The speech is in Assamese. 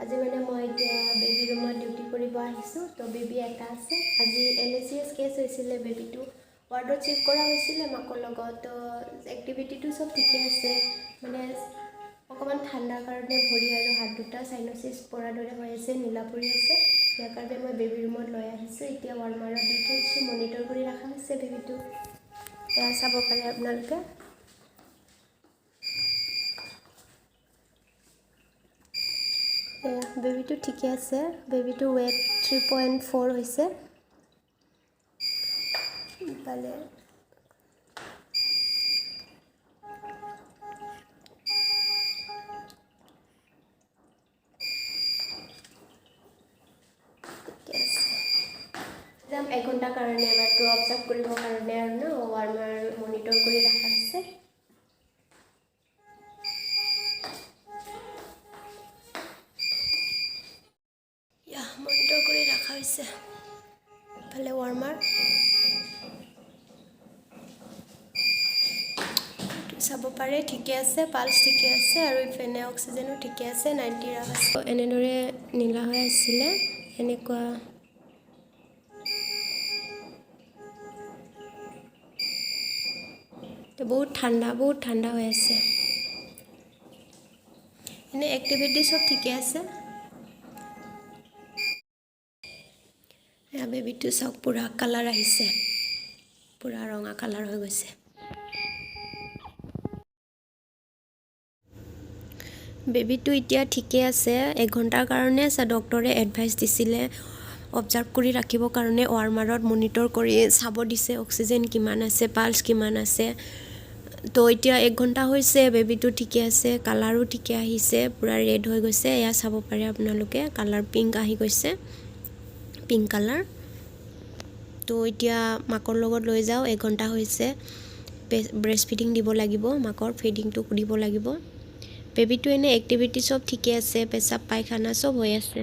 আজি মানে মই এতিয়া বেবী ৰুমত ডিউটি কৰিব আহিছোঁ। তো বেবী এটা আছে। আজি LACS কেছ হৈছিলে, বেবীটো ৱাৰ্ডত চিফ্ট কৰা হৈছিলে মাকৰ লগত। তো এক্টিভিটিটো চব ঠিকে আছে, মানে অকণমান ঠাণ্ডাৰ কাৰণে ভৰি আৰু হাত দুটা চাইনচিছ পৰাৰ দৰে হৈ আছে, নীলা পৰি আছে। ইয়াৰ কাৰণে মই বেবী ৰুমত লৈ আহিছোঁ। এতিয়া ৱাৰ্মাৰত দি থৈছোঁ, মনিটৰ কৰি ৰখা হৈছে বেবীটো। এয়া চাব পাৰে আপোনালোকে। এয়া বেবীটো ঠিকে আছে। বেবীটো ৱেট 3.4 হৈছে। ইফালে ঠিকে আছে। যাম 1 ঘণ্টাৰ কাৰণে এবাৰটো অবজাৰ্ভ কৰিবৰ কাৰণে আৰু ন ৱাৰ্মাৰ মনিটৰ কৰি ৰখা হৈছে। মনিটৰ কৰি ৰখা হৈছে। ইফালে ৱাৰ্মাৰ চাব পাৰে, ঠিকে আছে, পালছ ঠিকে আছে আৰু ইফালে অক্সিজেনো ঠিকে আছে, 90 ৰাখা আছে। এনেদৰে নীলা হৈ আছিলে, এনেকুৱা বহুত ঠাণ্ডা হৈ আছে। এনে এক্টিভিটি চব ঠিকে আছে। এয়া বেবীটো চাওক, পুৰা কালাৰ আহিছে, পুৰা ৰঙা কালাৰ হৈ গৈছে। বেবীটো এতিয়া ঠিকে আছে। 1 ঘণ্টাৰ কাৰণে ডক্টৰে এডভাইচ দিছিলে অবজাৰ্ভ কৰি ৰাখিবৰ কাৰণে, ৱাৰ্মাৰত মনিটৰ কৰি চাব দিছে অক্সিজেন কিমান আছে, পালছ কিমান আছে। তো এতিয়া 1 ঘণ্টা হৈছে, বেবীটো ঠিকে আছে, কালাৰো ঠিকে আহিছে, পুৰা ৰেড হৈ গৈছে। এয়া চাব পাৰে আপোনালোকে, কালাৰ পিংক আহি গৈছে, পিংক কালাৰ। তো এতিয়া মাকৰ লগত লৈ যাওঁ, 1 ঘণ্টা হৈছে। ব্ৰেষ্ট ফিডিং দিব লাগিব, মাকৰ ফিডিংটো দিব লাগিব। বেবীটো এনে এক্টিভিটি চব ঠিকে আছে, পেচাব পায়খানা চব হৈ আছে।